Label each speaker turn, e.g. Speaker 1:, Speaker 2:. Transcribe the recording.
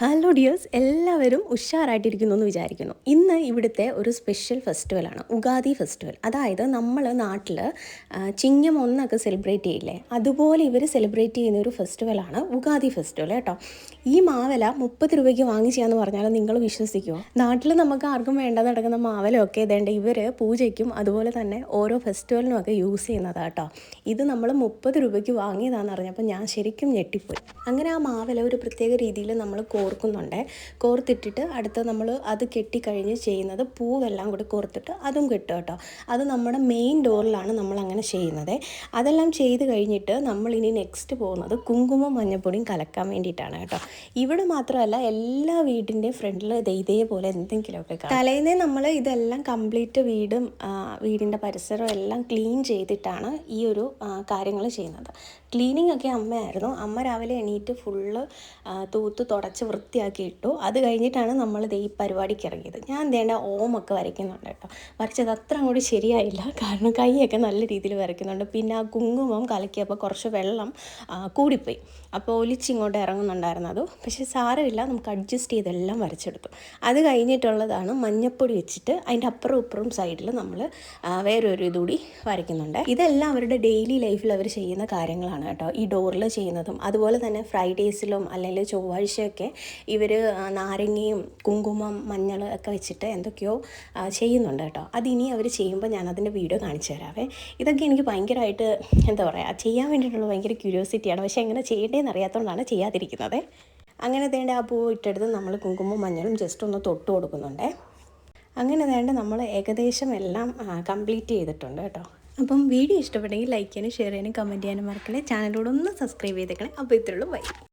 Speaker 1: Hello dears, എല്ലാവരും ഉഷാറായിട്ടിരിക്കുന്നു എന്ന് വിചാരിക്കുന്നു. ഇന്ന് ഇവിടുത്തെ ഒരു സ്പെഷ്യൽ ഫെസ്റ്റിവലാണ് ഉഗാദി ഫെസ്റ്റിവൽ. അതായത് നമ്മൾ നാട്ടിൽ ചിങ്ങം ഒന്നൊക്കെ സെലിബ്രേറ്റ് ചെയ്യില്ലേ, അതുപോലെ ഇവർ സെലിബ്രേറ്റ് ചെയ്യുന്ന ഒരു ഫെസ്റ്റിവലാണ് ഉഗാദി ഫെസ്റ്റിവൽ കേട്ടോ. ഈ മാവല 30 രൂപയ്ക്ക് വാങ്ങിച്ചാന്ന് പറഞ്ഞാൽ നിങ്ങൾ വിശ്വസിക്കുമോ? നാട്ടിൽ നമുക്ക് ആർക്കും വേണ്ടെന്ന് നടക്കുന്ന മാവലൊക്കെ ഇതേണ്ട ഇവർ പൂജയ്ക്കും അതുപോലെ തന്നെ ഓരോ ഫെസ്റ്റിവലിനും ഒക്കെ യൂസ് ചെയ്യുന്നതാണ് കേട്ടോ. ഇത് നമ്മൾ 30 രൂപയ്ക്ക് വാങ്ങിയതാണെന്ന് അറിഞ്ഞപ്പോൾ ഞാൻ ശരിക്കും ഞെട്ടിപ്പോയി. അങ്ങനെ ആ മാവല ഒരു പ്രത്യേക രീതിയിൽ നമ്മൾ കോർക്കുന്നുണ്ട്. കോർത്തിട്ടിട്ട് അടുത്ത് നമ്മൾ അത് കെട്ടിക്കഴിഞ്ഞ് ചെയ്യുന്നത് പൂവെല്ലാം കൂടി കോർത്തിട്ട് അതും കെട്ടുക കേട്ടോ. അത് നമ്മുടെ മെയിൻ ഡോറിലാണ് നമ്മളങ്ങനെ ചെയ്യുന്നത്. അതെല്ലാം ചെയ്ത് കഴിഞ്ഞിട്ട് നമ്മളിനി നെക്സ്റ്റ് പോകുന്നത് കുങ്കുമം മഞ്ഞപ്പൊടിയും കലക്കാൻ വേണ്ടിയിട്ടാണ് കേട്ടോ. ഇവിടെ മാത്രമല്ല, എല്ലാ വീടിൻ്റെയും ഫ്രണ്ടിൽ ഇതേപോലെ എന്തെങ്കിലുമൊക്കെ തലേന്നേ നമ്മൾ ഇതെല്ലാം കംപ്ലീറ്റ് വീടിൻ്റെ പരിസരം എല്ലാം ക്ലീൻ ചെയ്തിട്ടാണ് ഈ ഒരു കാര്യങ്ങൾ ചെയ്യുന്നത്. ക്ലീനിങ് ഒക്കെ അമ്മയായിരുന്നു. അമ്മ രാവിലെ എണീറ്റ് ഫുള്ള് തൂത്ത് തുടച്ച് വൃത്തിയാക്കി ഇട്ടു. അത് കഴിഞ്ഞിട്ടാണ് നമ്മളിത് ഈ പരിപാടിക്ക് ഇറങ്ങിയത്. ഞാൻ എന്തേണ്ട ഓമൊക്കെ വരയ്ക്കുന്നുണ്ട് കേട്ടോ. വരച്ചത് അത്ര അങ്ങോട്ട് ശരിയായില്ല, കാരണം കൈയൊക്കെ നല്ല രീതിയിൽ വരയ്ക്കുന്നുണ്ട്. പിന്നെ ആ കുങ്കുമം കലക്കിയപ്പോൾ കുറച്ച് വെള്ളം കൂടിപ്പോയി, അപ്പോൾ ഒലിച്ചിങ്ങോട്ട് ഇറങ്ങുന്നുണ്ടായിരുന്നത്. പക്ഷേ സാരമില്ല, നമുക്ക് അഡ്ജസ്റ്റ് ചെയ്തെല്ലാം വരച്ചെടുത്തു. അത് കഴിഞ്ഞിട്ടുള്ളതാണ് മഞ്ഞപ്പൊടി വെച്ചിട്ട് അതിൻ്റെ അപ്പുറം ഇപ്പുറം സൈഡിൽ നമ്മൾ വേറൊരു ഇതുകൂടി വരയ്ക്കുന്നുണ്ട്. ഇതെല്ലാം അവരുടെ ഡെയിലി ലൈഫിൽ അവർ ചെയ്യുന്ന കാര്യങ്ങളാണ് കേട്ടോ, ഈ ഡോറിൽ ചെയ്യുന്നതും. അതുപോലെ തന്നെ ഫ്രൈഡേസിലും അല്ലെങ്കിൽ ചൊവ്വാഴ്ചയൊക്കെ ഇവർ നാരങ്ങയും കുങ്കുമം മഞ്ഞൾ ഒക്കെ വെച്ചിട്ട് എന്തൊക്കെയോ ചെയ്യുന്നുണ്ട് കേട്ടോ. അതിനി അവർ ചെയ്യുമ്പോൾ ഞാനതിൻ്റെ വീഡിയോ കാണിച്ചു തരാവേ. ഇതൊക്കെ എനിക്ക് ഭയങ്കരമായിട്ട് എന്താ പറയുക, ചെയ്യാൻ വേണ്ടിയിട്ടുള്ള ഭയങ്കര ക്യൂരിയോസിറ്റിയാണ്. പക്ഷേ എങ്ങനെ ചെയ്യേണ്ടതെന്ന് അറിയാത്തതുകൊണ്ടാണ് ചെയ്യാതിരിക്കുന്നത്. അങ്ങനെ വേണ്ട ആ പൂ ഇട്ടെടുത്ത് നമ്മൾ കുങ്കുമം മഞ്ഞളും ജസ്റ്റ് ഒന്ന് തൊട്ട് കൊടുക്കുന്നുണ്ട്. അങ്ങനെ വേണ്ട നമ്മൾ ഏകദേശം എല്ലാം കംപ്ലീറ്റ് ചെയ്തിട്ടുണ്ട് കേട്ടോ. അപ്പം വീഡിയോ ഇഷ്ടപ്പെട്ടെങ്കിൽ ലൈക്ക് ചെയ്യാനും ഷെയർ ചെയ്യാനും കമൻറ്റ് ചെയ്യാനും മറക്കണേ. ചാനലിലൂടെ ഒന്ന് സബ്സ്ക്രൈബ് ചെയ്തേക്കണേ. അപ്പോൾ ഇത്രയുള്ളൂ, ബൈ.